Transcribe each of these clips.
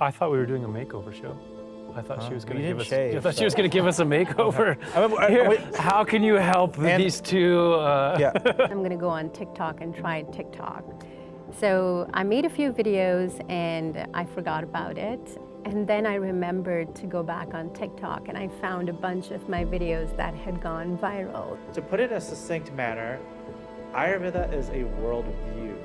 I thought we were doing a makeover show. I thought she was going to give us. shave, I thought she was going to give us a makeover. Wait. How can you help these two? Yeah. I'm going to go on TikTok and try TikTok. So I made a few videos and I forgot about it. And then I remembered to go back on TikTok and I found a bunch of my videos that had gone viral. To put it in a succinct manner, Ayurveda is a worldview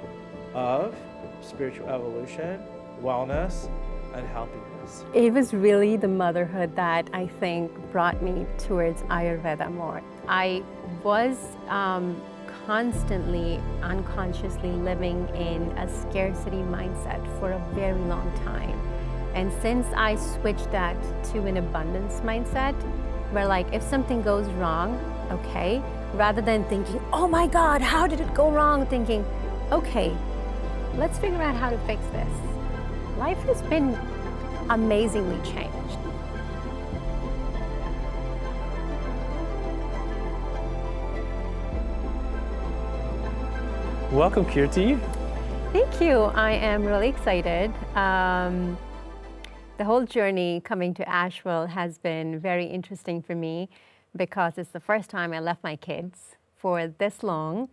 of spiritual evolution, wellness, and healthiness. It was really the motherhood that I think brought me towards Ayurveda more. I was constantly, unconsciously living in a scarcity mindset for a very long time. And since I switched that to an abundance mindset, where like if something goes wrong, okay, rather than thinking, oh my God, how did it go wrong? Thinking, okay, let's figure out how to fix this. Life has been amazingly changed. Welcome, Kirti. Thank you. I am really excited. The whole journey coming to Asheville has been very interesting for me because it's the first time I left my kids for this long.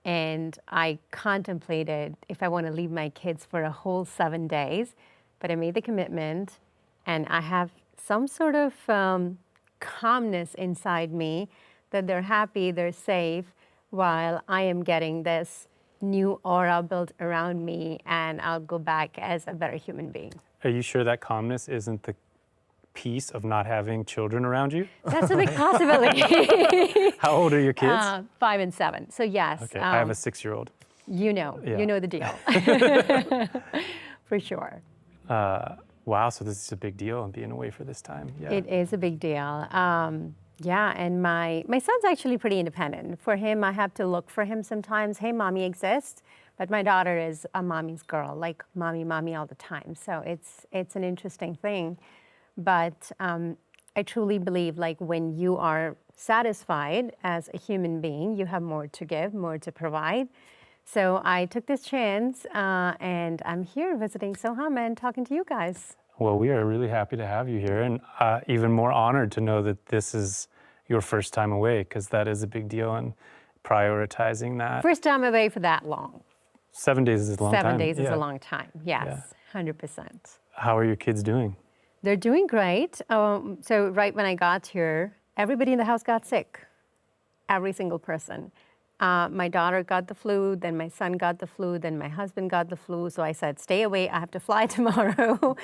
And I contemplated if I want to leave my kids for a whole 7 days, but I made the commitment and I have some sort of calmness inside me that they're happy, they're safe, while I am getting this new aura built around me and I'll go back as a better human being. Are you sure that calmness isn't the piece of not having children around you? That's a big possibility. How old are your kids? 5 and 7. So yes. Okay, I have a 6-year-old. You know the deal. For sure. Wow, so this is a big deal being away for this time. Yeah. It is a big deal. Yeah, and my son's actually pretty independent. For him, I have to look for him sometimes. Hey, mommy exists. But my daughter is a mommy's girl, like mommy all the time. So it's an interesting thing. But I truly believe like when you are satisfied as a human being, you have more to give, more to provide. So I took this chance and I'm here visiting Soham and talking to you guys. Well, we are really happy to have you here and even more honored to know that this is your first time away because that is a big deal and prioritizing that. First time away for that long. 7 days is a long time. 7 days is a long time, yes, 100%. How are your kids doing? They're doing great. So right when I got here, everybody in the house got sick, every single person. My daughter got the flu, then my son got the flu, then my husband got the flu. So I said, stay away, I have to fly tomorrow.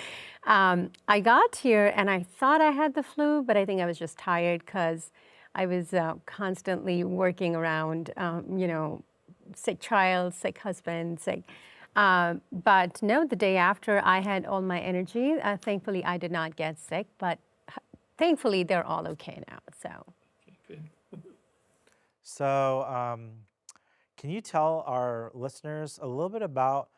I got here and I thought I had the flu, but I think I was just tired because I was constantly working around, sick child, sick husband, sick. But no, the day after I had all my energy. Thankfully, I did not get sick, but thankfully they're all okay now, so. Good. So can you tell our listeners a little bit about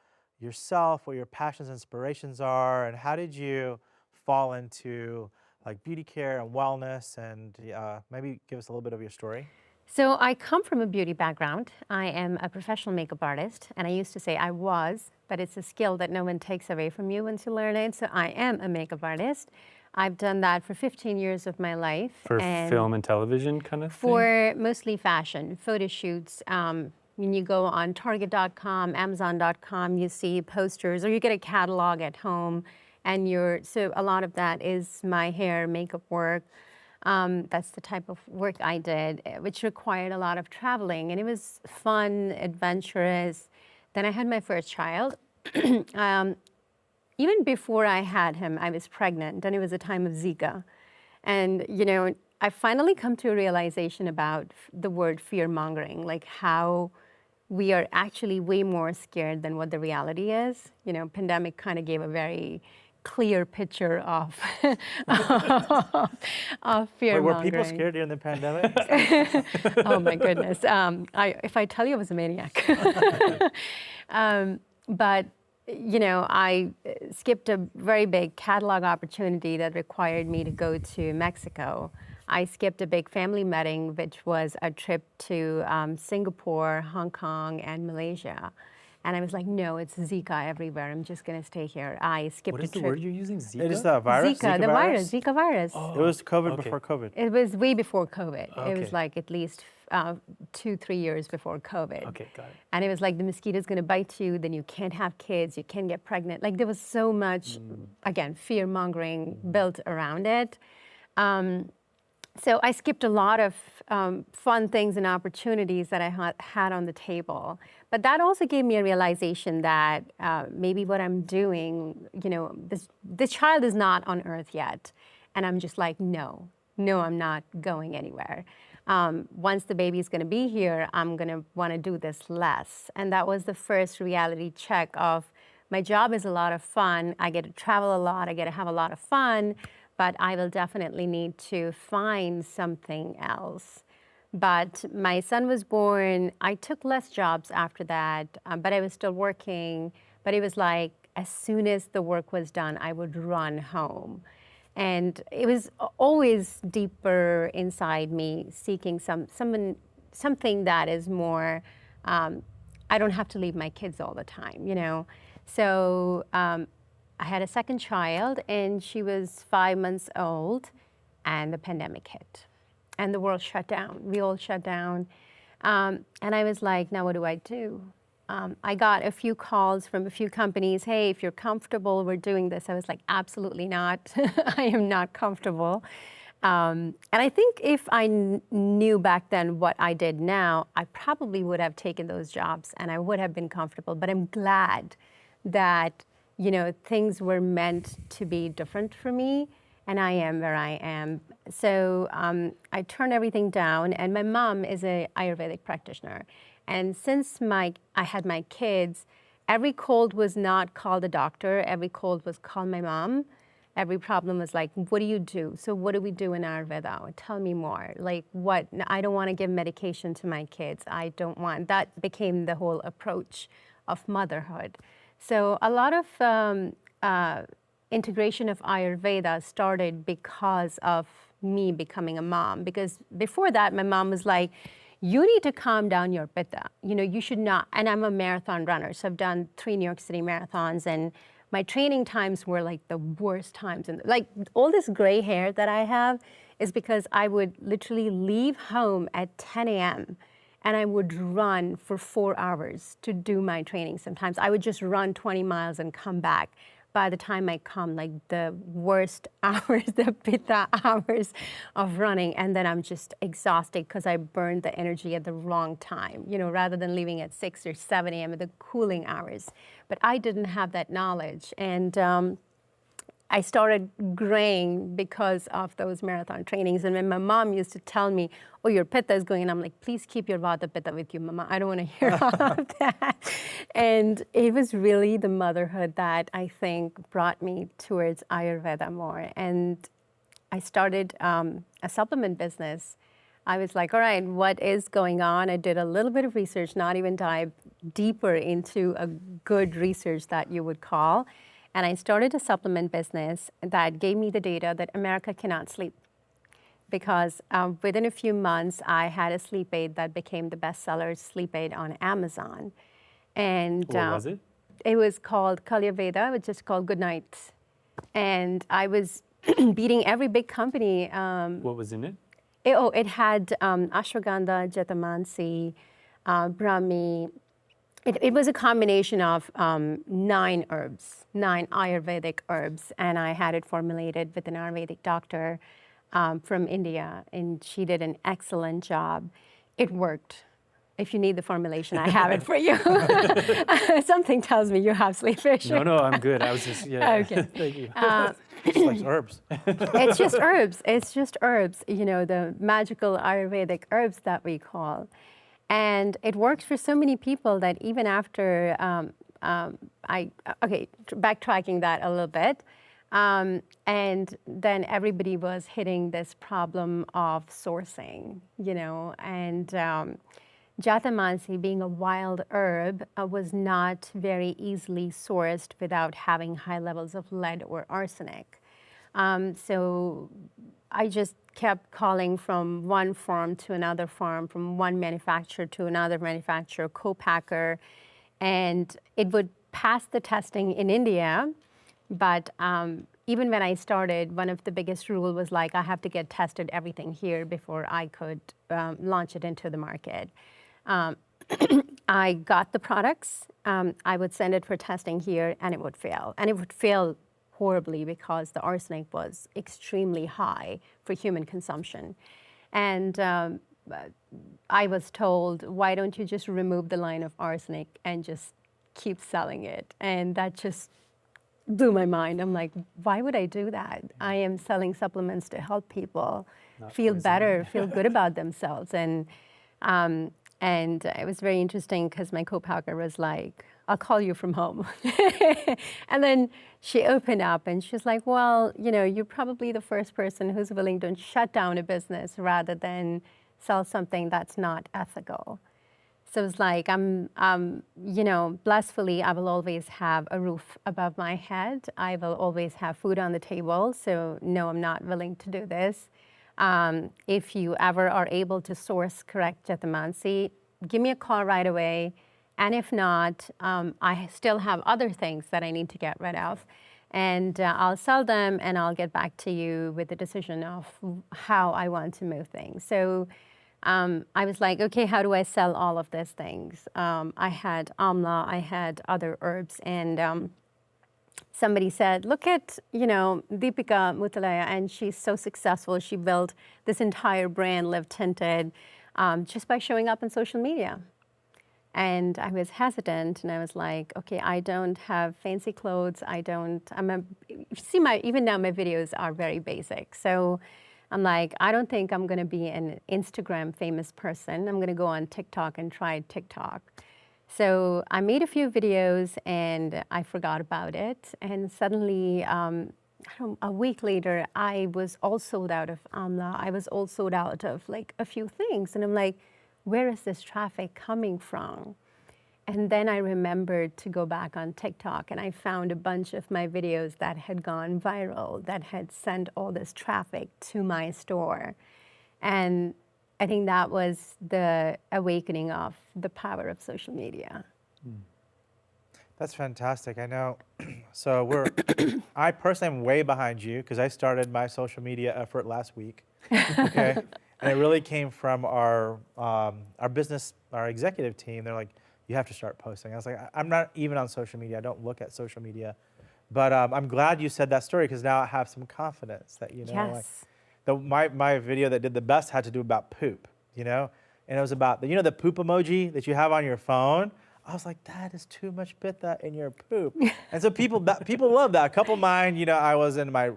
yourself, what your passions and inspirations are, and how did you fall into like beauty care and wellness, and maybe give us a little bit of your story? So I come from a beauty background. I am a professional makeup artist, and I used to say I was, but it's a skill that no one takes away from you once you learn it. So I am a makeup artist. I've done that for 15 years of my life. For film and television kind of thing? For mostly fashion, photo shoots. When you go on Target.com, Amazon.com, you see posters, or you get a catalog at home, and so a lot of that is my hair, makeup work. That's the type of work I did, which required a lot of traveling, and it was fun, adventurous. Then I had my first child. Even before I had him, I was pregnant, and it was a time of Zika. And, I finally come to a realization about the word fear-mongering, like how we are actually way more scared than what the reality is. Pandemic kind of gave a very clear picture of fear-mongering. Were people scared during the pandemic? Oh my goodness. If I tell you I was a maniac. But, I skipped a very big catalog opportunity that required me to go to Mexico. I skipped a big family wedding, which was a trip to Singapore, Hong Kong, and Malaysia. And I was like, no, it's Zika everywhere. I'm just going to stay here. I skipped What a is the trip. word you're using? Zika? It is the virus. Zika, the virus, Zika virus. It was COVID okay. before COVID. It was way before COVID. It Okay. was like at least 2-3 years before COVID. Okay, got it. And it was like the mosquito's going to bite you, then you can't have kids, you can't get pregnant. Like there was so much, again, fear mongering built around it. So I skipped a lot of fun things and opportunities that I had on the table. But that also gave me a realization that maybe what I'm doing, this child is not on earth yet. And I'm just like, no, I'm not going anywhere. Once the baby's going to be here, I'm going to want to do this less. And that was the first reality check of my job is a lot of fun. I get to travel a lot. I get to have a lot of fun. But I will definitely need to find something else. But my son was born. I took less jobs after that, but I was still working. But it was like as soon as the work was done, I would run home. And it was always deeper inside me, seeking something that is more, I don't have to leave my kids all the time, So I had a second child, and she was 5 months old, and the pandemic hit. And the world shut down. We all shut down. And I was like, now what do I do? I got a few calls from a few companies. Hey, if you're comfortable, we're doing this. I was like, absolutely not. I am not comfortable. And I think if I knew back then what I did now, I probably would have taken those jobs and I would have been comfortable. But I'm glad that, things were meant to be different for me, and I am where I am. So I turned everything down, and my mom is an Ayurvedic practitioner. And since I had my kids, every cold was not call the doctor, every cold was call my mom. Every problem was like, what do you do? So what do we do in Ayurveda? Tell me more. Like what? I don't want to give medication to my kids. I don't want, that became the whole approach of motherhood. So a lot of integration of Ayurveda started because of me becoming a mom. Because before that, my mom was like, you need to calm down your pitta. You should not, and I'm a marathon runner, so I've done 3 New York City marathons, and my training times were like the worst times. And like all this gray hair that I have is because I would literally leave home at 10 a.m. and I would run for 4 hours to do my training. Sometimes I would just run 20 miles and come back. By the time I come, like the worst hours, the pitta hours of running, and then I'm just exhausted because I burned the energy at the wrong time, rather than leaving at 6 or 7 a.m. at the cooling hours. But I didn't have that knowledge, and I started graying because of those marathon trainings. And when my mom used to tell me, oh, your pitta is going, and I'm like, please keep your vata pitta with you, mama. I don't want to hear all of that. And it was really the motherhood that I think brought me towards Ayurveda more. And I started a supplement business. I was like, all right, what is going on? I did a little bit of research, not even dive deeper into a good research that you would call. And I started a supplement business that gave me the data that America cannot sleep. Because within a few months, I had a sleep aid that became the bestseller sleep aid on Amazon. And What was it? It was called Ayurveda, which is called Good Night. And I was beating every big company. What was in it? It had ashwagandha, jatamansi, brahmi. It was a combination of 9 herbs, 9 Ayurvedic herbs, and I had it formulated with an Ayurvedic doctor from India, and she did an excellent job. It worked. If you need the formulation, I have it for you. Something tells me you have sleep issues. No, I'm good. I was just, yeah. Okay. Thank you. It's like herbs. It's just herbs. It's just herbs, the magical Ayurvedic herbs that we call. And it worked for so many people that even after backtracking that a little bit, and then everybody was hitting this problem of sourcing, and jatamansi, being a wild herb, was not very easily sourced without having high levels of lead or arsenic. So I just kept calling from one farm to another farm, from one manufacturer to another manufacturer, co-packer, and it would pass the testing in India, but even when I started, one of the biggest rule was like, I have to get tested everything here before I could launch it into the market. I got the products, I would send it for testing here, and it would fail. And it would fail horribly because the arsenic was extremely high for human consumption. And I was told, why don't you just remove the line of arsenic and just keep selling it? And that just blew my mind. I'm like, why would I do that? I am selling supplements to help people feel better, feel good about themselves. And it was very interesting because my co-packer was like, I'll call you from home. And then she opened up and she's like, well, you know, you're probably the first person who's willing to shut down a business rather than sell something that's not ethical. So it's like, you know, blissfully, I will always have a roof above my head. I will always have food on the table. So no, I'm not willing to do this. If you ever are able to source correct Jatamansi, give me a call right away. And if not, I still have other things that I need to get rid of. And I'll sell them and I'll get back to you with the decision of how I want to move things. So I was like, okay, how do I sell all of these things? I had amla, I had other herbs, and somebody said, look at, you know, Deepika Mutalaya, and she's so successful. She built this entire brand, Live Tinted, just by showing up on social media. And I was hesitant, and I was like, okay, I don't have fancy clothes. Even now my videos are very basic. So I'm like, I don't think I'm gonna be an Instagram famous person. I'm gonna go on TikTok and try TikTok. So I made a few videos and I forgot about it. And suddenly, a week later, I was all sold out of amla. I was all sold out of like a few things. And I'm like, where is this traffic coming from? And then I remembered to go back on TikTok, and I found a bunch of my videos that had gone viral, that had sent all this traffic to my store. And I think that was the awakening of the power of social media. That's fantastic. I know. So I personally am way behind you because I started my social media effort last week. Okay. And it really came from our business, our executive team. They're like, you have to start posting. I was like, I'm not even on social media. I don't look at social media. But I'm glad you said that story because now I have some confidence that, you know, Yes. my video that did the best had to do about poop, you know? And it was about, the poop emoji that you have on your phone. I was like, that is too much pitta in your poop. And so people love that. A couple of mine, you know, I was in my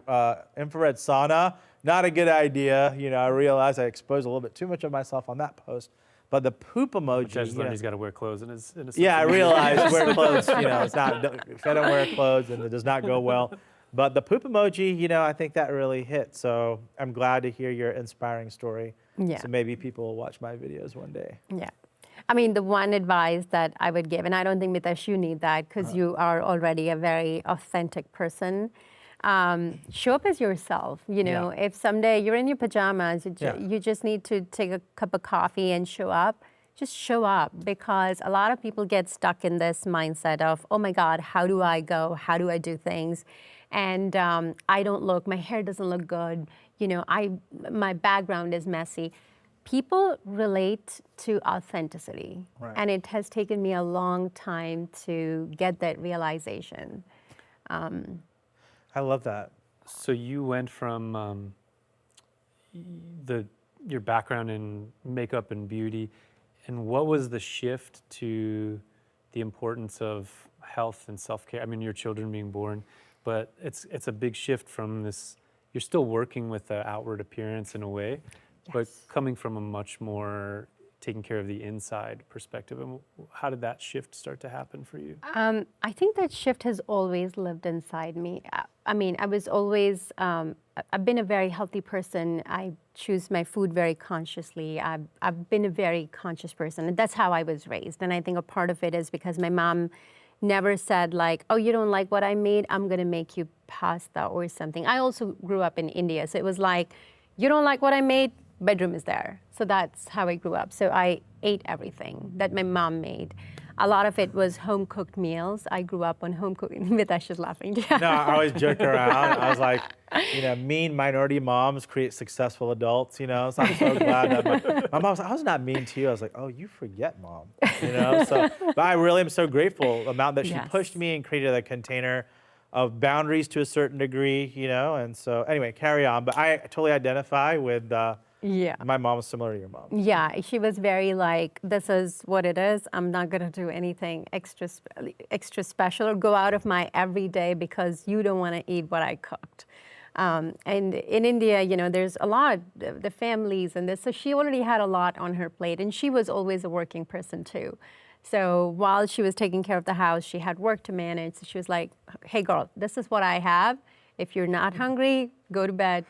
infrared sauna. Not a good idea. You know, I realized I exposed a little bit too much of myself on that post. But the poop emoji. Which I just learned he's got to wear clothes in his Yeah, I realized wear clothes. You know, it's not. If I don't wear clothes, then it does not go well. But the poop emoji, you know, I think that really hit. So I'm glad to hear your inspiring story. Yeah. So maybe people will watch my videos one day. Yeah. I mean, the one advice that I would give, and I don't think, Mitesh, you need that because you are already a very authentic person. Show up as yourself. You know, if someday you're in your pajamas, you just need to take a cup of coffee and show up. Just show up, because a lot of people get stuck in this mindset of, oh my God, how do I go? How do I do things? And my hair doesn't look good. You know, my background is messy. People relate to authenticity. Right. And it has taken me a long time to get that realization. I love that. So you went from your background in makeup and beauty, and what was the shift to the importance of health and self-care? I mean, your children being born, but it's a big shift from this. You're still working with the outward appearance in a way, but coming from a much more taking care of the inside perspective. And how did that shift start to happen for you? I think that shift has always lived inside me. I mean, I was always, I've been a very healthy person. I choose my food very consciously. I've been a very conscious person, and that's how I was raised. And I think a part of it is because my mom never said like, oh, you don't like what I made, I'm gonna make you pasta or something. I also grew up in India, so it was like, you don't like what I made, bedroom is there. So that's how I grew up. So I ate everything that my mom made. a lot of it was home cooked meals. I grew up on home cooked. Mitesh is laughing. No, I always joke around. I was like, mean minority moms create successful adults, So I'm so glad that my mom was like, I was not mean to you. I was like, oh, you forget, Mom. So, but I really am so grateful the amount that she Yes. pushed me and created a container of boundaries to a certain degree, And so anyway, carry on. But I totally identify with Yeah. my mom was similar to your mom. Yeah, she was very like, this is what it is. I'm not going to do anything extra special or go out of my everyday because you don't want to eat what I cooked. And in India, there's a lot of the families and this. So she already had a lot on her plate, and she was always a working person too. So while she was taking care of the house, she had work to manage. So she was like, hey girl, this is what I have. If you're not hungry, go to bed.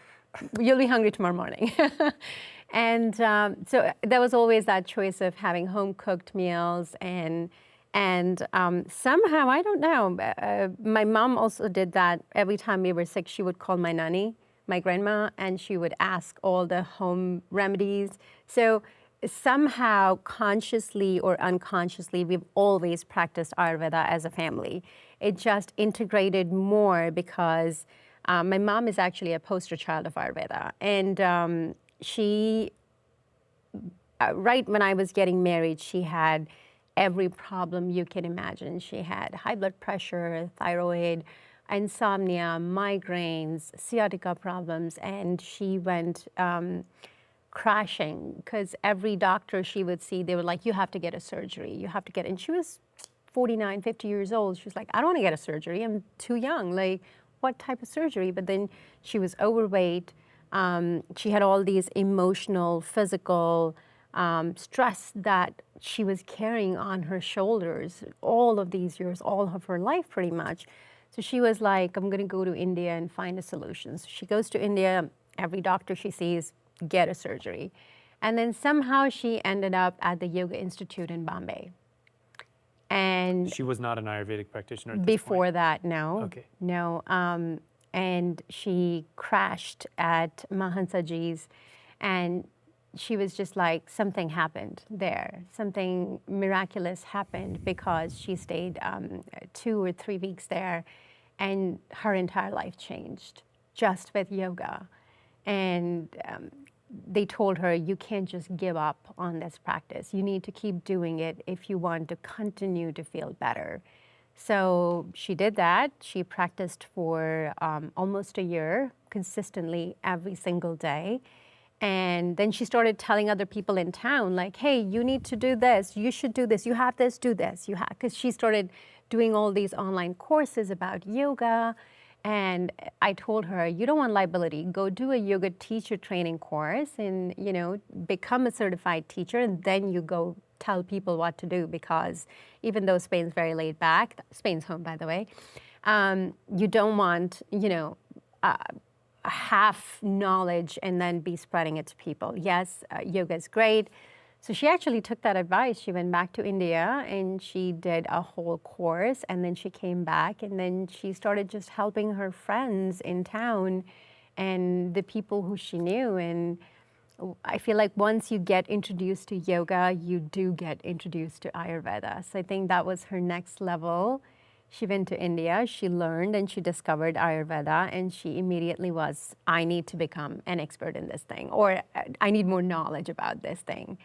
You'll be hungry tomorrow morning. And so there was always that choice of having home cooked meals and somehow, I don't know, my mom also did that. Every time we were sick, she would call my nanny, my grandma, and she would ask all the home remedies. So somehow, consciously or unconsciously, we've always practiced Ayurveda as a family. It just integrated more because my mom is actually a poster child of Ayurveda. And she, right when I was getting married, she had every problem you can imagine. She had high blood pressure, thyroid, insomnia, migraines, sciatica problems, and she went crashing because every doctor she would see, they were like, you have to get a surgery, you have to get, and she was 49, 50 years old. She was like, I don't want to get a surgery, I'm too young. Like, what type of surgery? But then she was overweight. She had all these emotional, physical stress that she was carrying on her shoulders all of these years, all of her life pretty much. So she was like, I'm going to go to India and find a solution. So she goes to India, every doctor she sees, get a surgery. And then somehow she ended up at the Yoga Institute in Bombay. And She was not an Ayurvedic practitioner at this before point. that, no. Okay. No. And she crashed at Mahansaji's, and she was just like, something happened there. Something miraculous happened because she stayed 2 or 3 weeks there, and her entire life changed just with yoga. And they told her, you can't just give up on this practice. You need to keep doing it if you want to continue to feel better. So she did that. She practiced for almost a year, consistently every single day. And then she started telling other people in town, like, hey, you need to do this. You should do this. You have this, do this. You have, because she started doing all these online courses about yoga. And I told her, you don't want liability. Go do a yoga teacher training course and, become a certified teacher. And then you go tell people what to do, because even though Spain's very laid back, Spain's home, by the way, you don't want, half knowledge and then be spreading it to people. Yes, yoga is great. So she actually took that advice. She went back to India and she did a whole course, and then she came back, and then she started just helping her friends in town and the people who she knew. And I feel like once you get introduced to yoga, you do get introduced to Ayurveda. So I think that was her next level. She went to India, she learned and she discovered Ayurveda, and she immediately was, I need to become an expert in this thing, or I need more knowledge about this thing.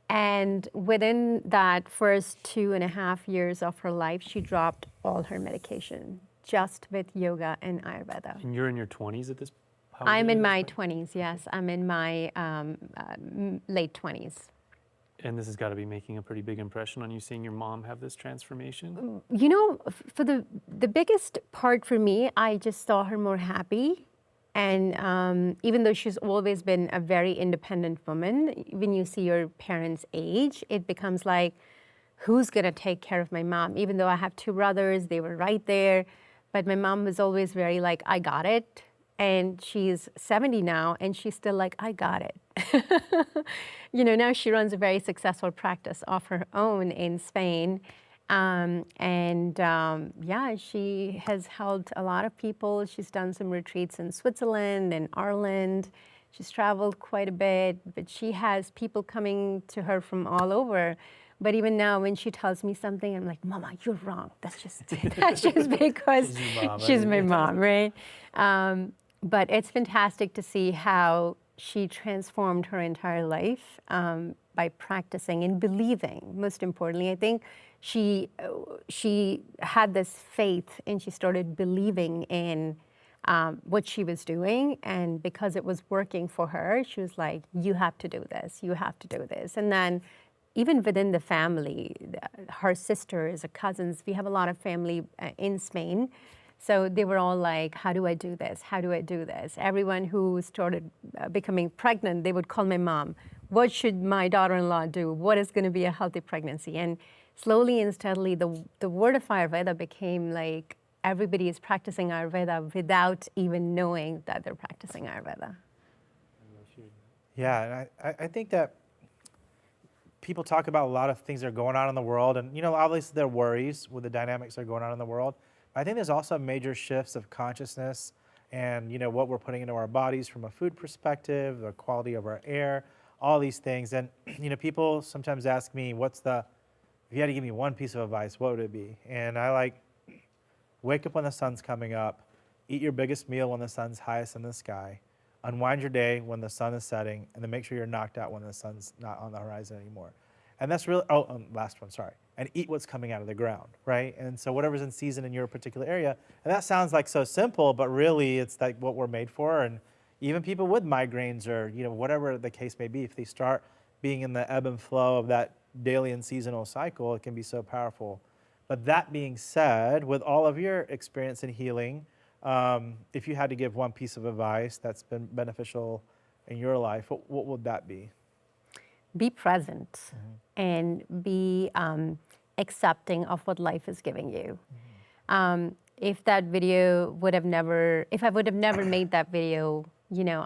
And within that first 2.5 years of her life, she dropped all her medication just with yoga and Ayurveda. And you're in your 20s at this point? I'm in my 20s, yes. I'm in my late 20s. And this has got to be making a pretty big impression on you, seeing your mom have this transformation. For the biggest part for me, I just saw her more happy. And even though she's always been a very independent woman, when you see your parents' age, it becomes like, who's going to take care of my mom? Even though I have 2 brothers, they were right there. But my mom was always very like, I got it. And she's 70 now, and she's still like, I got it. Now she runs a very successful practice of her own in Spain. She has helped a lot of people. She's done some retreats in Switzerland and Ireland. She's traveled quite a bit, but she has people coming to her from all over. But even now, when she tells me something, I'm like, Mama, you're wrong. That's just because She's your mom, she's my right? mom, right? But it's fantastic to see how she transformed her entire life by practicing and believing. Most importantly, I think she had this faith and she started believing in what she was doing, and because it was working for her, she was like, you have to do this, you have to do this. And then even within the family, her sisters, her cousins, we have a lot of family in Spain. So they were all like, how do I do this? How do I do this? Everyone who started becoming pregnant, they would call my mom. What should my daughter-in-law do? What is going to be a healthy pregnancy? And slowly and steadily, the word of Ayurveda became like everybody is practicing Ayurveda without even knowing that they're practicing Ayurveda. Yeah, and I think that people talk about a lot of things that are going on in the world, and obviously there are worries with the dynamics that are going on in the world. But I think there's also major shifts of consciousness and what we're putting into our bodies from a food perspective, the quality of our air, all these things. And people sometimes ask me, if you had to give me one piece of advice, what would it be? And I wake up when the sun's coming up, eat your biggest meal when the sun's highest in the sky, unwind your day when the sun is setting, and then make sure you're knocked out when the sun's not on the horizon anymore. And that's really, last one, sorry. And eat what's coming out of the ground, right? And so whatever's in season in your particular area. And that sounds like so simple, but really it's like what we're made for. And even people with migraines or, whatever the case may be, if they start being in the ebb and flow of that daily and seasonal cycle, it can be so powerful. But that being said, with all of your experience in healing, if you had to give one piece of advice that's been beneficial in your life, what would that be? Be present and be accepting of what life is giving you. If that video if I would have never made that video,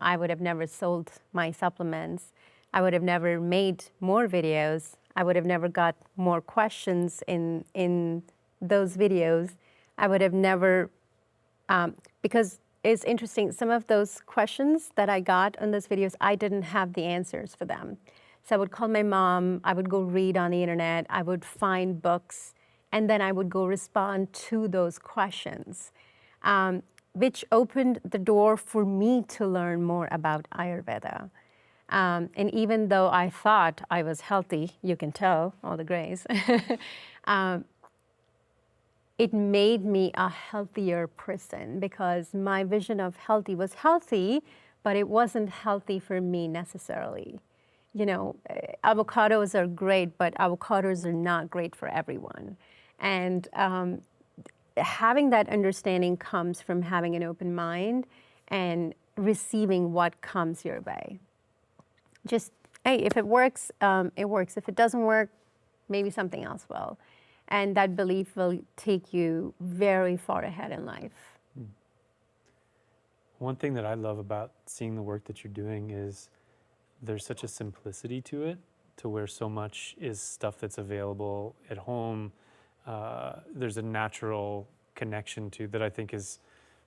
I would have never sold my supplements. I would have never made more videos. I would have never got more questions in those videos. I would have never, because it's interesting, some of those questions that I got on those videos, I didn't have the answers for them. So I would call my mom, I would go read on the internet, I would find books, and then I would go respond to those questions, which opened the door for me to learn more about Ayurveda. And even though I thought I was healthy, you can tell, all the grays, it made me a healthier person because my vision of healthy was healthy, but it wasn't healthy for me necessarily. Avocados are great, but avocados are not great for everyone. And having that understanding comes from having an open mind and receiving what comes your way. Just, hey, if it works, it works. If it doesn't work, maybe something else will. And that belief will take you very far ahead in life. One thing that I love about seeing the work that you're doing is there's such a simplicity to it, to where so much is stuff that's available at home. There's a natural connection to that I think is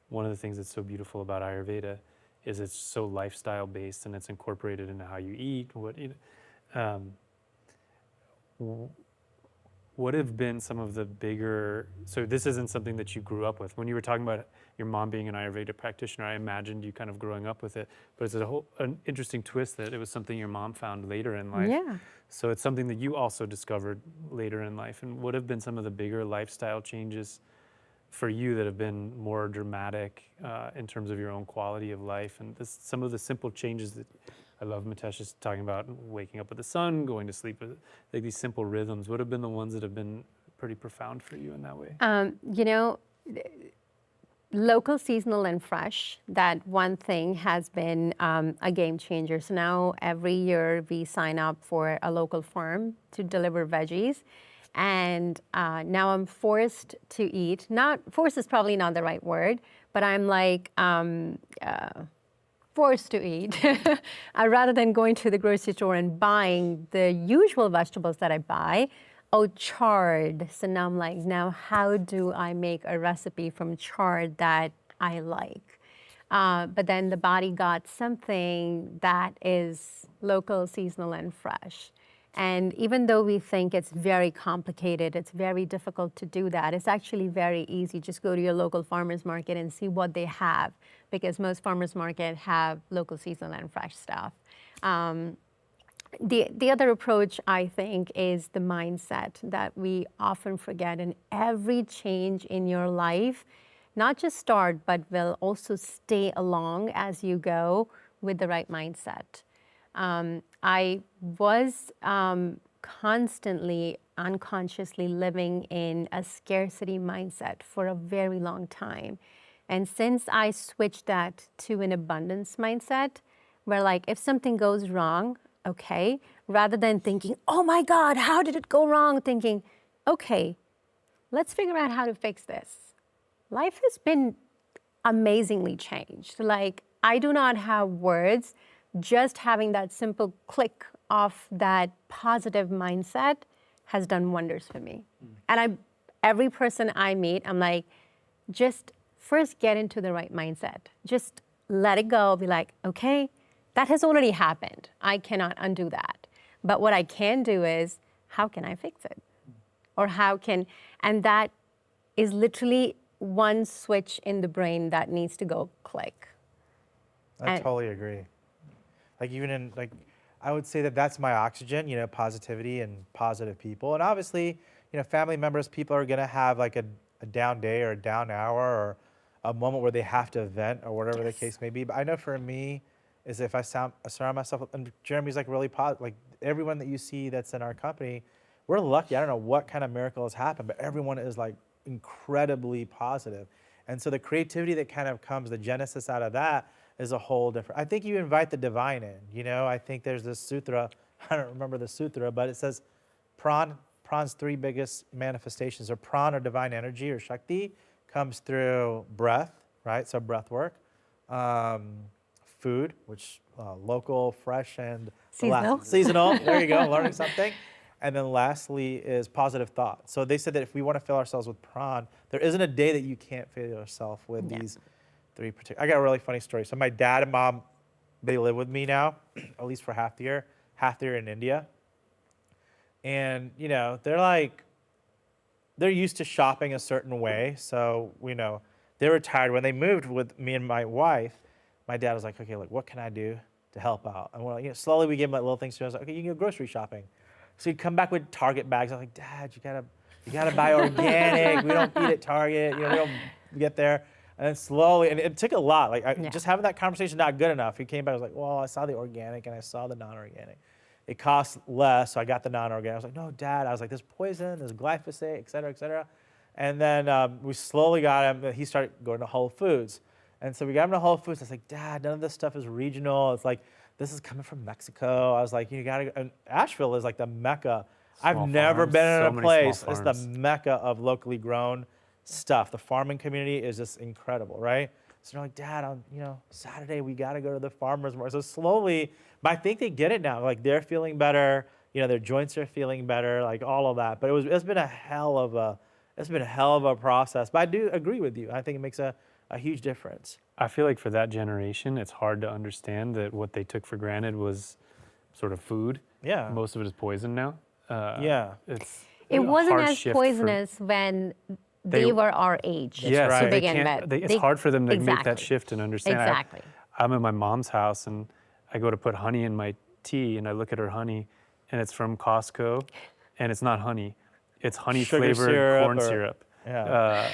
one of the things that's so beautiful about Ayurveda is it's so lifestyle based and it's incorporated into how you eat. What have been some of the bigger, so this isn't something that you grew up with. When you were talking about your mom being an Ayurveda practitioner, I imagined you kind of growing up with it, but it's an interesting twist that it was something your mom found later in life. Yeah. So it's something that you also discovered later in life. And what have been some of the bigger lifestyle changes for you that have been more dramatic in terms of your own quality of life? And some of the simple changes that I love Mitesh is talking about, waking up with the sun, going to sleep with like these simple rhythms. What have been the ones that have been pretty profound for you in that way? Local, seasonal, and fresh, that one thing has been a game changer. So now every year we sign up for a local farm to deliver veggies. And now I'm forced to eat, forced is probably not the right word, but I'm like, forced to eat rather than going to the grocery store and buying the usual vegetables that I buy. Chard. So now I'm like, now how do I make a recipe from chard that I like? But then the body got something that is local, seasonal, and fresh. And even though we think it's very complicated, it's very difficult to do that, it's actually very easy. Just go to your local farmer's market and see what they have, because most farmer's market have local seasonal and fresh stuff. The other approach, I think, is the mindset that we often forget. And every change in your life, not just start, but will also stay along as you go with the right mindset. I was constantly, unconsciously living in a scarcity mindset for a very long time. And since I switched that to an abundance mindset, where like if something goes wrong, okay, rather than thinking, oh my God, how did it go wrong? Thinking, okay, let's figure out how to fix this. Life has been amazingly changed. Like, I do not have words. Just having that simple click of that positive mindset has done wonders for me. And every person I meet, I'm like, just first get into the right mindset. Just let it go. Be like, okay, that has already happened. I cannot undo that. But what I can do is, how can I fix it? Or and that is literally one switch in the brain that needs to go click. I totally agree. Like even in I would say that that's my oxygen, positivity and positive people. And obviously, family members, people are gonna have like a down day or a down hour or a moment where they have to vent or whatever the case may be. But I know for me, is if I surround myself with, and Jeremy's like really positive, like everyone that you see that's in our company, we're lucky. I don't know what kind of miracle has happened, but everyone is like incredibly positive. And so the creativity that kind of comes, the genesis out of that is a whole different. I think you invite the divine in, I think there's this sutra, I don't remember the sutra, but it says pran's three biggest manifestations, or pran, or divine energy, or shakti, comes through breath, right? So breath work, food, which local, fresh, and Seasonal. seasonal, there you go, learning something. And then lastly is positive thought. So they said that if we want to fill ourselves with pran, there isn't a day that you can't fill yourself with these three particular. I got a really funny story. So my dad and mom, they live with me now, at least for half the year in India. And, they're used to shopping a certain way. So, they were tired. When they moved with me and my wife, my dad was like, okay, look, what can I do to help out? And we're slowly we gave him like little things to do. I was like, okay, you can go grocery shopping. So he'd come back with Target bags. I was like, Dad, you gotta buy organic. We don't eat at Target. We don't get there. And then slowly, and it took a lot. Just having that conversation not good enough. He came back, I was like, well, I saw the organic and I saw the non-organic. It costs less, so I got the non-organic. I was like, no, Dad. I was like, there's poison, there's glyphosate, et cetera, et cetera. And then we slowly got him, he started going to Whole Foods. And so we got him to Whole Foods. I was like, Dad, none of this stuff is regional. It's like, this is coming from Mexico. I was like, you gotta go. And Asheville is like the mecca. I've never been in a place. It's the mecca of locally grown stuff. The farming community is just incredible, right? So they're like, Dad, on Saturday we gotta go to the farmers market. So slowly, but I think they get it now. Like they're feeling better. Their joints are feeling better. Like all of that. But it's been a hell of a process. But I do agree with you. I think it makes a huge difference. I feel like for that generation, it's hard to understand that what they took for granted was sort of food. Yeah. Most of it is poison now. It wasn't as poisonous when they were our age to begin with. It's hard for them to make that shift and understand. Exactly. I'm at my mom's house and I go to put honey in my tea and I look at her honey and it's from Costco and it's not honey. It's honey flavored corn syrup. Yeah.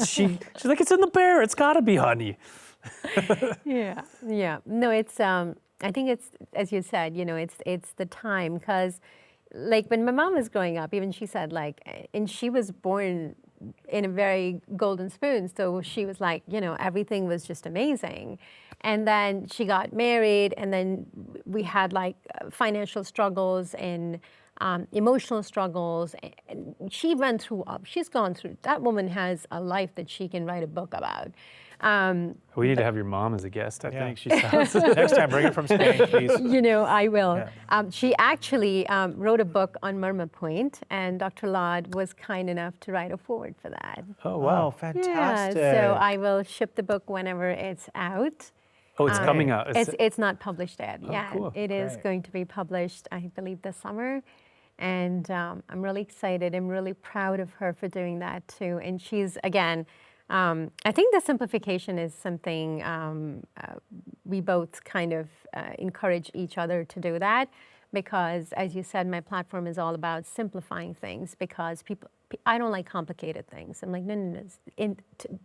She's like, it's in the pear. It's got to be honey. Yeah. No, it's. I think it's, as you said, it's the time, because, like when my mom was growing up, even she said and she was born in a very golden spoon, so she was like, everything was just amazing, and then she got married, and then we had financial struggles and emotional struggles. And she's gone through, that woman has a life that she can write a book about. We need to have your mom as a guest, I think. She sounds Next time, bring her from Spain, please. I will. Yeah. She actually wrote a book on Murma Point, and Dr. Lod was kind enough to write a foreword for that. Oh, wow. Fantastic. Yeah, so I will ship the book whenever it's out. Oh, it's coming out. It's not published yet. Oh, Yeah, cool. it is Great. going to be published, I believe, this summer. And I'm really excited. I'm really proud of her for doing that too. And she's, again, I think the simplification is something we both kind of encourage each other to do that, because, as you said, my platform is all about simplifying things, because I don't like complicated things. I'm like, no.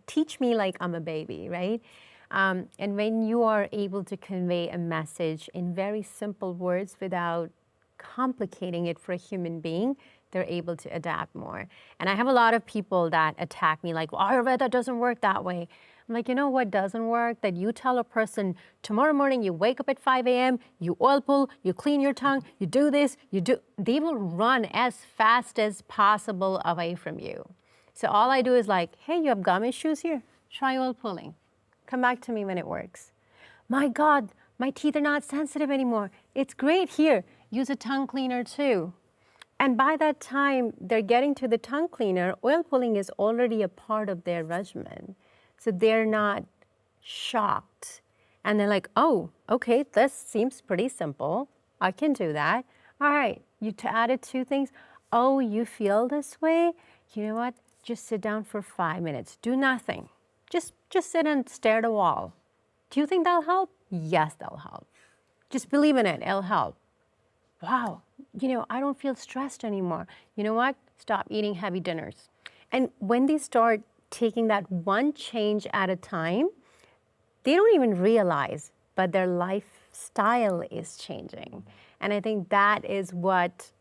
Teach me like I'm a baby, right? And when you are able to convey a message in very simple words without complicating it for a human being, they're able to adapt more. And I have a lot of people that attack me like, well, Ayurveda doesn't work that way. I'm like, you know what doesn't work? That you tell a person, tomorrow morning you wake up at 5 a.m., you oil pull, you clean your tongue, you do this, they will run as fast as possible away from you. So all I do is like, hey, you have gum issues here? Try oil pulling. Come back to me when it works. My God, my teeth are not sensitive anymore. It's great here. Use a tongue cleaner too. And by that time they're getting to the tongue cleaner, oil pulling is already a part of their regimen. So they're not shocked. And they're like, oh, okay, this seems pretty simple. I can do that. All right, you added 2 things. Oh, you feel this way? You know what? Just sit down for 5 minutes. Do nothing. Just sit and stare at a wall. Do you think that'll help? Yes, that'll help. Just believe in it, it'll help. Wow, I don't feel stressed anymore. You know what? Stop eating heavy dinners. And when they start taking that one change at a time, they don't even realize, but their lifestyle is changing. And I think that is what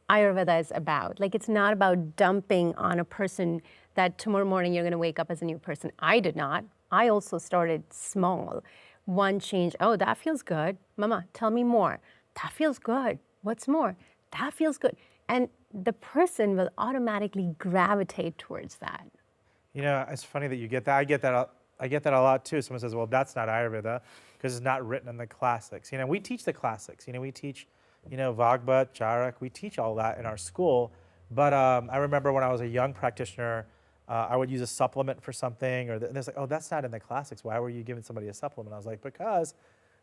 Ayurveda is about. Like, it's not about dumping on a person that tomorrow morning you're going to wake up as a new person. I did not. I also started small. One change, oh, that feels good. Mama, tell me more. That feels good. What's more? That feels good. And the person will automatically gravitate towards that. It's funny that you get that. I get that a lot too. Someone says, well, that's not Ayurveda because it's not written in the classics. We teach the classics. We teach, Vagbat, Charak. We teach all that in our school. But I remember when I was a young practitioner, I would use a supplement for something, or and it's like, oh, that's not in the classics. Why were you giving somebody a supplement? I was like, because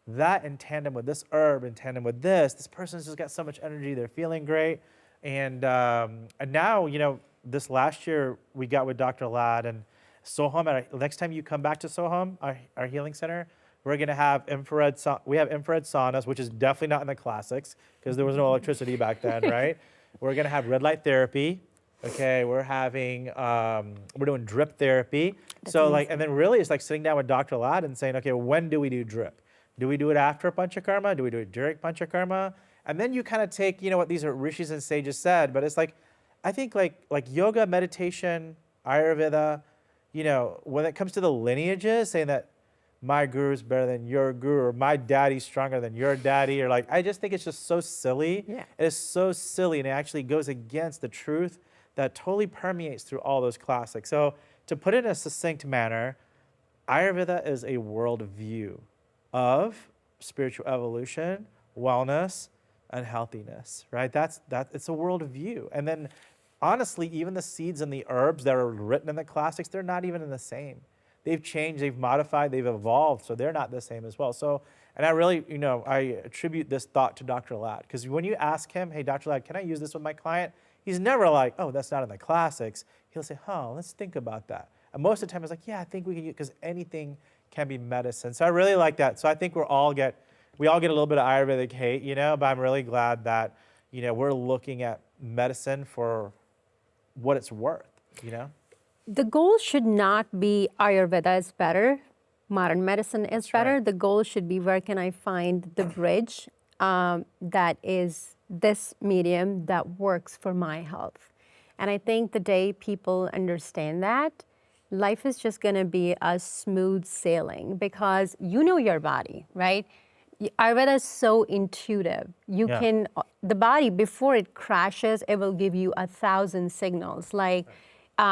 that in tandem with this herb, in tandem with this person's just got so much energy. They're feeling great. And now, this last year we got with Dr. Ladd and Soham. Next time you come back to Soham, our healing center, we're going to have we have infrared saunas, which is definitely not in the classics because there was no electricity back then, right? We're going to have red light therapy. Okay, we're doing drip therapy. That's so amazing. and then really it's like sitting down with Dr. Ladd and saying, okay, when do we do drip? Do we do it after Panchakarma? Do we do it during Panchakarma? And then you kind of take, what these are rishis and sages said, but it's like, I think like yoga, meditation, Ayurveda, when it comes to the lineages, saying that my guru is better than your guru, or my daddy's stronger than your daddy, or I just think it's just so silly. Yeah. It is so silly, and it actually goes against the truth that totally permeates through all those classics. So to put it in a succinct manner, Ayurveda is a worldview of spiritual evolution, wellness, and healthiness, right? It's a worldview. And then honestly, even the seeds and the herbs that are written in the classics, they're not even in the same. They've changed, they've modified, they've evolved, so they're not the same as well. So, and I really, I attribute this thought to Dr. Ladd, because when you ask him, hey, Dr. Ladd, can I use this with my client? He's never like, oh, that's not in the classics. He'll say, let's think about that. And most of the time it's like, yeah, I think we can use, because anything can be medicine. So I really like that. So I think we all get a little bit of Ayurvedic hate, but I'm really glad that, we're looking at medicine for what it's worth, The goal should not be Ayurveda is better, modern medicine is better. right. The goal should be, where can I find the bridge that is this medium that works for my health? And I think the day people understand that, life is just going to be a smooth sailing, because you know your body, right? Ayurveda is so intuitive. You Yeah. can, the body, before it crashes, it will give you 1,000 signals. Like,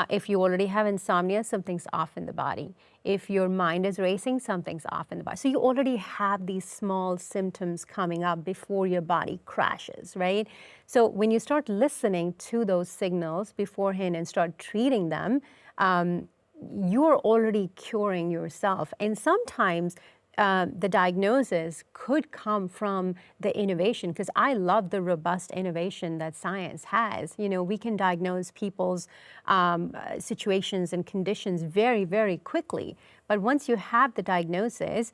if you already have insomnia, something's off in the body. If your mind is racing, something's off in the body. So you already have these small symptoms coming up before your body crashes, right? So when you start listening to those signals beforehand and start treating them, you're already curing yourself. And sometimes the diagnosis could come from the innovation, because I love the robust innovation that science has. You know, we can diagnose people's situations and conditions very, very quickly. But once you have the diagnosis,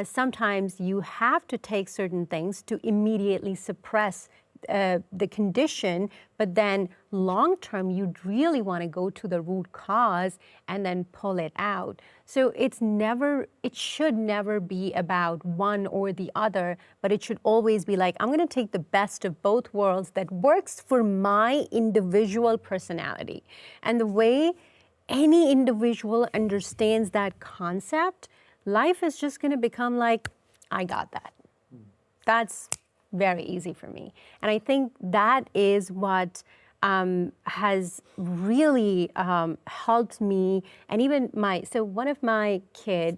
sometimes you have to take certain things to immediately suppress the condition, but then long term, you'd really want to go to the root cause and then pull it out. So it should never be about one or the other, but it should always be like, I'm going to take the best of both worlds that works for my individual personality. And the way any individual understands that concept, life is just going to become like, I got that. That's very easy for me. And I think that is what has really helped me. And even so one of my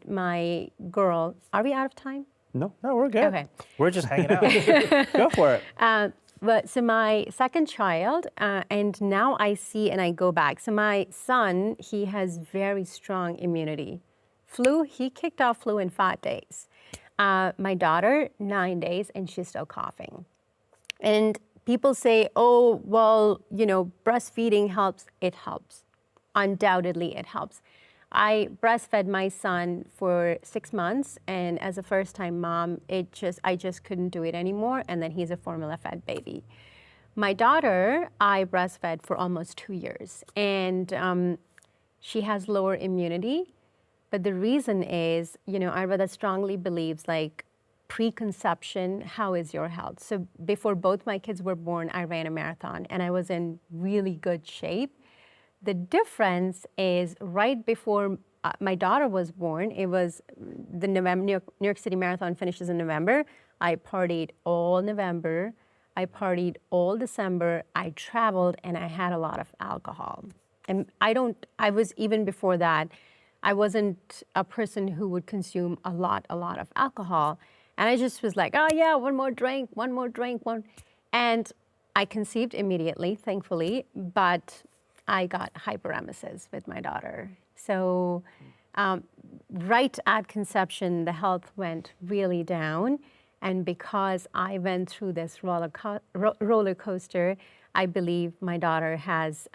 my girl, are we out of time? No. No, we're good. Okay. We're just hanging out. Go for it. But so my second child, and now I see and I go back. So my son, he has very strong immunity. Flu, he kicked off flu in 5 days. My daughter, 9 days, and she's still coughing. And people say, oh, well, you know, breastfeeding helps. It helps. Undoubtedly, it helps. I breastfed my son for 6 months, and as a first-time mom, I just couldn't do it anymore, and then he's a formula-fed baby. My daughter, I breastfed for almost 2 years, and she has lower immunity. But the reason is, you know, Ayurveda strongly believes, like, preconception, how is your health? So before both my kids were born, I ran a marathon, and I was in really good shape. The difference is right before my daughter was born, it was the New York City Marathon finishes in November. I partied all November. I partied all December. I traveled, and I had a lot of alcohol. And I was, even before that, I wasn't a person who would consume a lot of alcohol. And I just was like, oh yeah, one more drink. And I conceived immediately, thankfully, but I got hyperemesis with my daughter. So right at conception, the health went really down. And because I went through this roller coaster, I believe my daughter has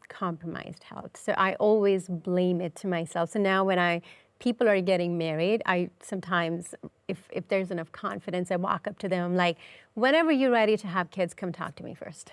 compromised health. So I always blame it to myself. So now when people are getting married, I sometimes, if there's enough confidence, I walk up to them, I'm like, whenever you're ready to have kids, come talk to me first.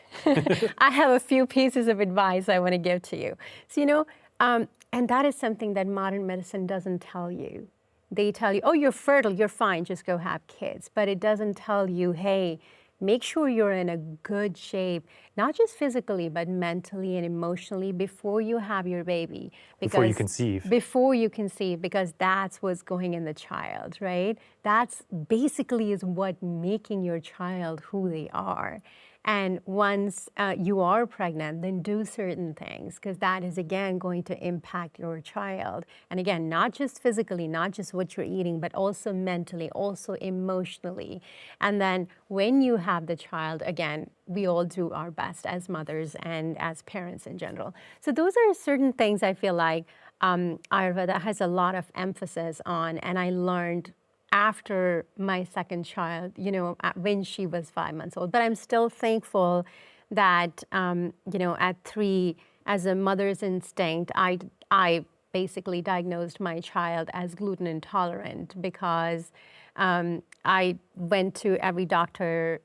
I have a few pieces of advice I want to give to you. So, you know, and that is something that modern medicine doesn't tell you. They tell you, oh, you're fertile, you're fine, just go have kids. But it doesn't tell you, hey, make sure you're in a good shape, not just physically, but mentally and emotionally before you have your baby. Before you conceive. Before you conceive, because that's what's going in the child, right? That's basically is what making your child who they are. And once you are pregnant, then do certain things, because that is, again, going to impact your child. And again, not just physically, not just what you're eating, but also mentally, also emotionally. And then when you have the child, again, we all do our best as mothers and as parents in general. So those are certain things I feel like Ayurveda has a lot of emphasis on, and I learned after my second child, you know, when she was 5 months old. But I'm still thankful that, you know, at 3, as a mother's instinct, I basically diagnosed my child as gluten intolerant, because I went to every doctor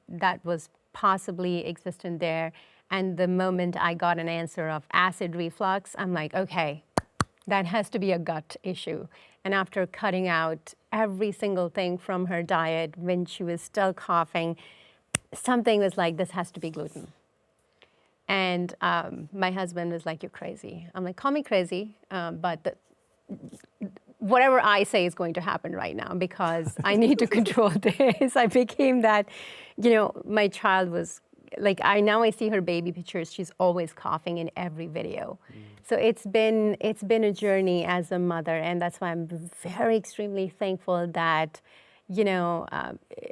that was possibly existent there. And the moment I got an answer of acid reflux, I'm like, okay, that has to be a gut issue. And after cutting out every single thing from her diet, when she was still coughing, something was like, this has to be gluten. And my husband was like, you're crazy. I'm like, call me crazy, but whatever I say is going to happen right now, because I need to control this. I became that, you know, my child was like, now I see her baby pictures, she's always coughing in every video. So it's been a journey as a mother, and that's why I'm very extremely thankful that, you know,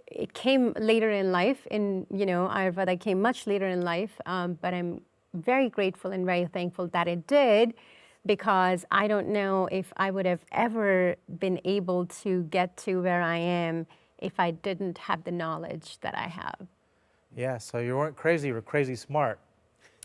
it came later in life. In, you know, Ayurveda came much later in life, but I'm very grateful and very thankful that it did, because I don't know if I would have ever been able to get to where I am if I didn't have the knowledge that I have. Yeah, so you weren't crazy, you were crazy smart.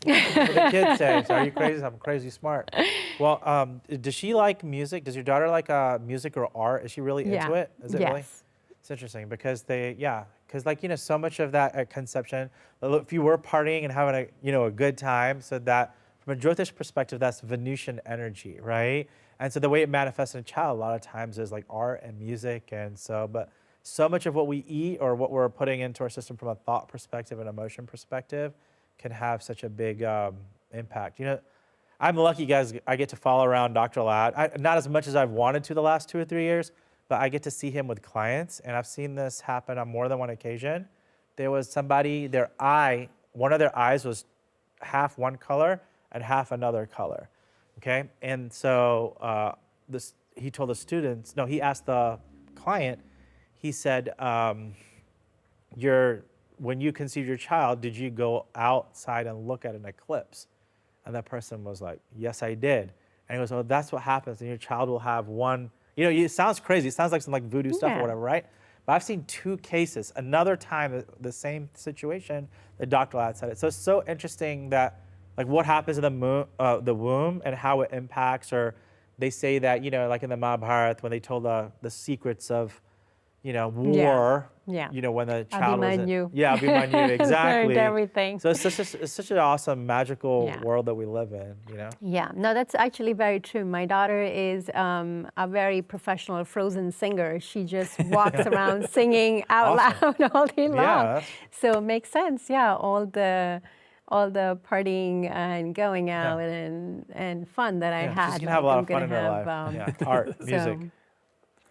That's what the kids say. So are you crazy? I'm crazy smart. Well, does she like music? Does your daughter like music or art? Is she really into it? Is it really? Yes. It's interesting because because like, so much of that at conception, if you were partying and having a good time, so that from a Jyotish perspective, that's Venusian energy, right? And so the way it manifests in a child a lot of times is like art and music. And so, but so much of what we eat or what we're putting into our system from a thought perspective and emotion perspective can have such a big impact. I'm lucky, guys. I get to follow around Dr. Ladd. Not as much as I've wanted to the last 2 or 3 years, but I get to see him with clients, and I've seen this happen on more than one occasion. There was somebody, one of their eyes was half one color and half another color, okay? And so he told the students, no, he asked the client, he said, when you conceived your child, did you go outside and look at an eclipse? And that person was like, yes, I did. And he goes, oh, that's what happens. And your child will have one, it sounds crazy. It sounds like some like voodoo stuff or whatever, right? But I've seen 2 cases. Another time, the same situation, the Dr. Ladd said it. So it's so interesting that like what happens in the womb and how it impacts, or they say that, like in the Mahabharata, when they told the secrets of, war, Yeah. when the child was Abhimanyu. Abhimanyu, exactly. Learned everything. So it's such an awesome, magical world that we live in, Yeah, no, that's actually very true. My daughter is a very professional Frozen singer. She just walks around singing out loud all day long. Yeah. So it makes sense, all the partying and going out and fun that I had. She's gonna have a lot I'm of fun in gonna her have, life. Art, music.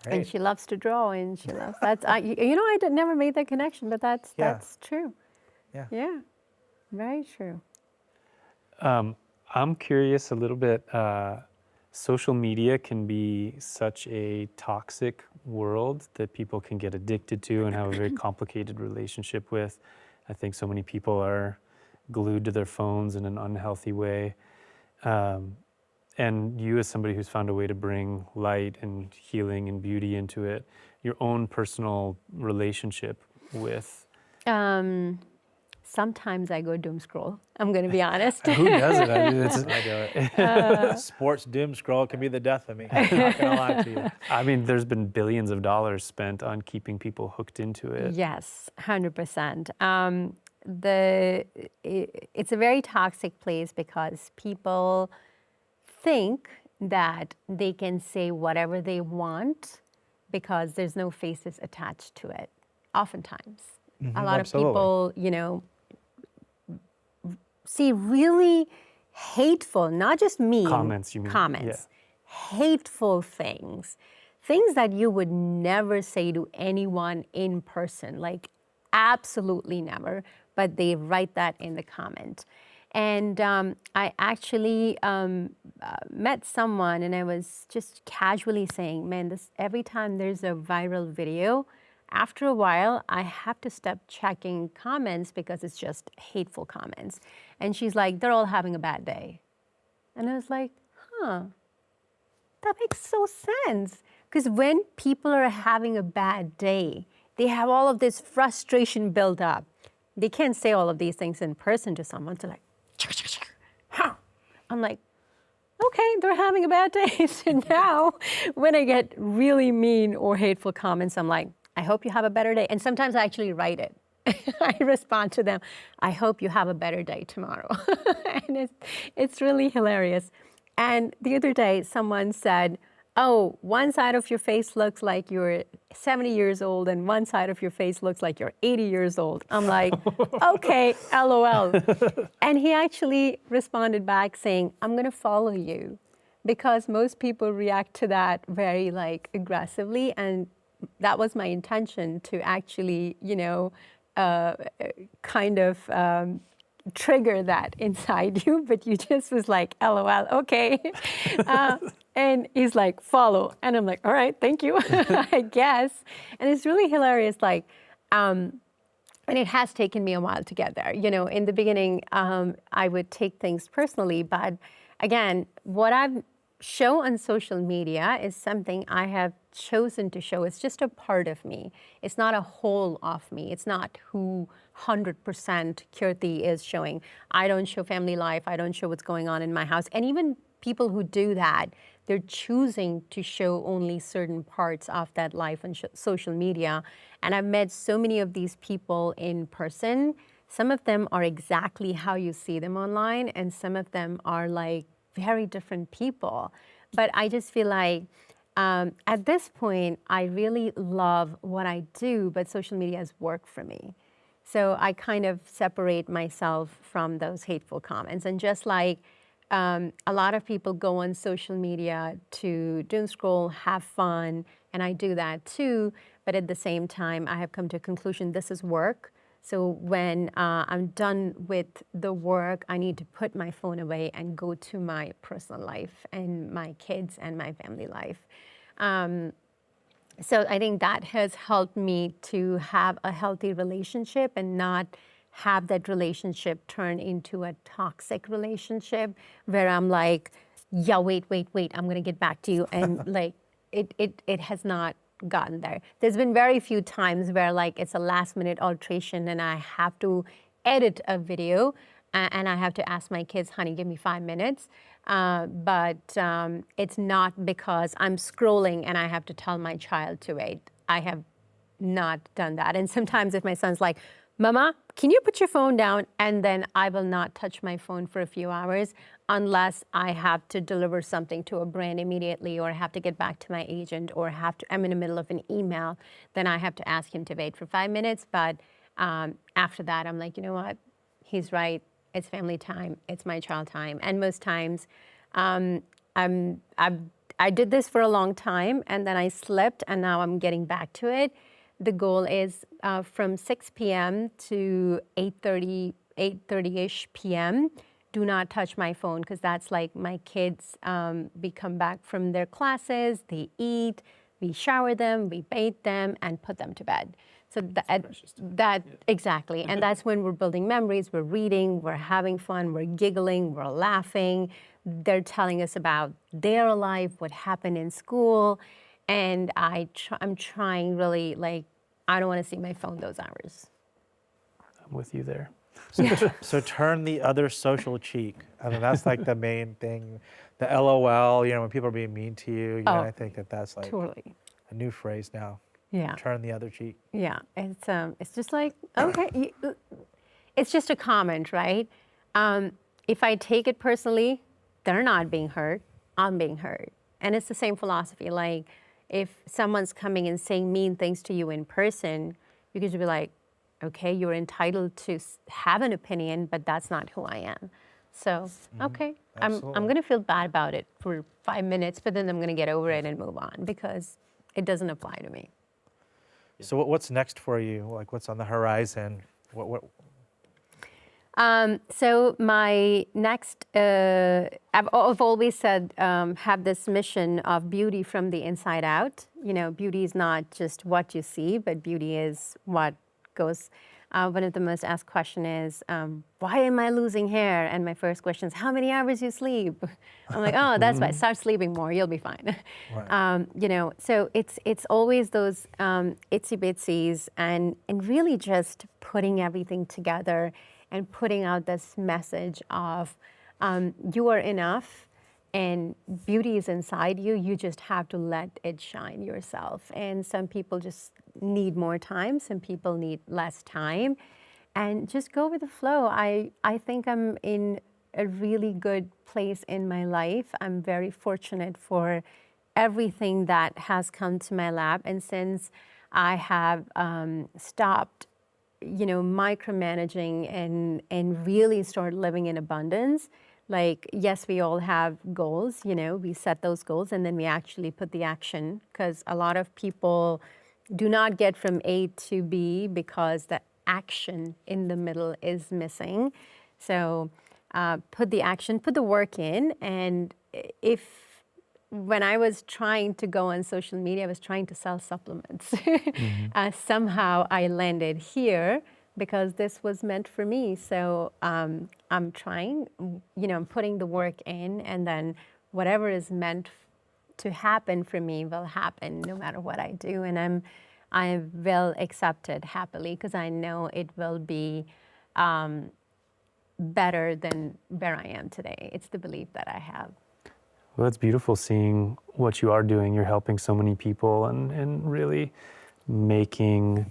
So, and she loves to draw, and she loves I never made that connection, but that's true. Yeah, very true. I'm curious a little bit. Social media can be such a toxic world that people can get addicted to and have a very complicated relationship with. I think so many people are glued to their phones in an unhealthy way. And you, as somebody who's found a way to bring light and healing and beauty into it, your own personal relationship with. Sometimes I go doom scroll. I'm going to be honest. Who does it? I do it. Sports doom scroll can be the death of me. I'm not going to lie to you. I mean, there's been billions of dollars spent on keeping people hooked into it. Yes, 100%. It's a very toxic place because people think that they can say whatever they want because there's no faces attached to it, oftentimes. A lot of people, see really hateful, not just mean comments, you mean? Comments, hateful things that you would never say to anyone in person, like absolutely never, but they write that in the comment. And I actually met someone, and I was just casually saying, man, every time there's a viral video, after a while, I have to stop checking comments because it's just hateful comments. And she's like, they're all having a bad day. And I was like, that makes so sense. Because when people are having a bad day, they have all of this frustration built up. They can't say all of these things in person to someone. So like, I'm like, okay, they're having a bad day. So now when I get really mean or hateful comments, I'm like, I hope you have a better day. And sometimes I actually write it. I respond to them, I hope you have a better day tomorrow. And it's really hilarious. And the other day, someone said, oh, one side of your face looks like you're 70 years old and one side of your face looks like you're 80 years old. I'm like, okay, LOL. And he actually responded back saying, I'm gonna follow you, because most people react to that very aggressively, and that was my intention, to actually, trigger that inside you, but you just was like, LOL, okay. And he's like, follow. And I'm like, all right, thank you, I guess. And it's really hilarious, and it has taken me a while to get there. In the beginning, I would take things personally, but again, what I've show on social media is something I have chosen to show. It's just a part of me. It's not a whole of me. It's not who 100% Kirti is showing. I don't show family life. I don't show what's going on in my house. And even people who do that, they're choosing to show only certain parts of that life on social media. And I've met so many of these people in person. Some of them are exactly how you see them online, and some of them are like very different people. But I just feel like at this point, I really love what I do, but social media has worked for me. So I kind of separate myself from those hateful comments. And just like a lot of people go on social media to doom scroll, have fun, and I do that too. But at the same time, I have come to a conclusion, this is work. So when I'm done with the work, I need to put my phone away and go to my personal life and my kids and my family life. So I think that has helped me to have a healthy relationship and not have that relationship turn into a toxic relationship where I'm like, yeah, wait, I'm gonna get back to you. And like, it has not gotten there. There's been very few times where like it's a last minute alteration and I have to edit a video and I have to ask my kids, honey, give me 5 minutes. But it's not because I'm scrolling and I have to tell my child to wait. I have not done that. And sometimes if my son's like, Mama, can you put your phone down? And then I will not touch my phone for a few hours unless I have to deliver something to a brand immediately or have to get back to my agent or I'm in the middle of an email, then I have to ask him to wait for 5 minutes. But after that, I'm like, you know what? He's right. It's family time. It's my child time. And most times, I did this for a long time and then I slipped and now I'm getting back to it. The goal is from 6 p.m. to 8:30-ish p.m. Do not touch my phone because that's like my kids, we come back from their classes, they eat, we shower them, we bathe them, and put them to bed. So that exactly. And that's when we're building memories, we're reading, we're having fun, we're giggling, we're laughing. They're telling us about their life, what happened in school. And I'm trying really, like, I don't want to see my phone those hours. I'm with you there. So turn the other social cheek. I mean, that's like the main thing. The LOL, you know, when people are being mean to you, I think that's like Totally. a new phrase now. Yeah. Turn the other cheek. Yeah. It's just like, okay, it's just a comment, right? If I take it personally, they're not being hurt, I'm being hurt. And it's the same philosophy. Like, if someone's coming and saying mean things to you in person, you could just be like, okay, you're entitled to have an opinion, but that's not who I am. So, okay, I'm going to feel bad about it for 5 minutes, but then I'm going to get over it and move on because it doesn't apply to me. So what's next for you? Like, what's on the horizon? What? So my next, I've always said, have this mission of beauty from the inside out. You know, beauty is not just what you see, but beauty is what goes. One of the most asked question is, why am I losing hair? And my first question is, how many hours you sleep? I'm like, oh, that's why. Start sleeping more, you'll be fine. Right. You know, so it's always those itsy bitsies and really just putting everything together and putting out this message of you are enough and beauty is inside you. You just have to let it shine yourself. And some people just need more time. Some people need less time. And just go with the flow. I think I'm in a really good place in my life. I'm very fortunate for everything that has come to my lap. And since I have stopped micromanaging and really start living in abundance. Like, yes, we all have goals, we set those goals and then we actually put the action because a lot of people do not get from A to B because the action in the middle is missing. So put the action, put the work in. And when I was trying to go on social media, I was trying to sell supplements. Somehow I landed here because this was meant for me. So I'm trying, I'm putting the work in and then whatever is meant to happen for me will happen no matter what I do, and I will accept it happily because I know it will be better than where I am today. It's the belief that I have. Well, it's beautiful seeing what you are doing. You're helping so many people and really making,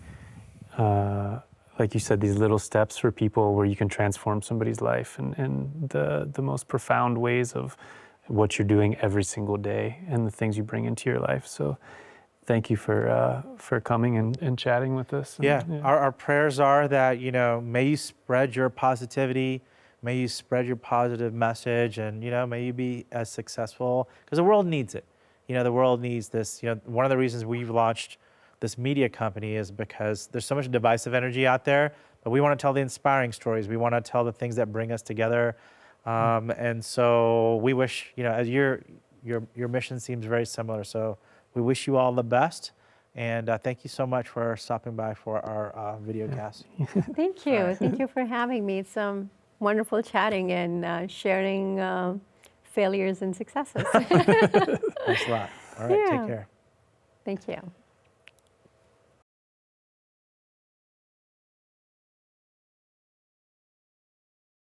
like you said, these little steps for people where you can transform somebody's life and the most profound ways of what you're doing every single day and the things you bring into your life. So thank you for coming and chatting with us. And, Our prayers are that, you know, may you spread your positivity, may you spread your positive message, and, you know, may you be as successful, because the world needs it. You know, the world needs this. You know, one of the reasons we've launched this media company is because there's so much divisive energy out there, but we want to tell the inspiring stories. We want to tell the things that bring us together. And so we wish, you know, as your mission seems very similar. So we wish you all the best. And thank you so much for stopping by for our video cast. Thank you. Thank you for having me. It's wonderful chatting and sharing failures and successes. Thanks a lot. All right, take care. Thank you.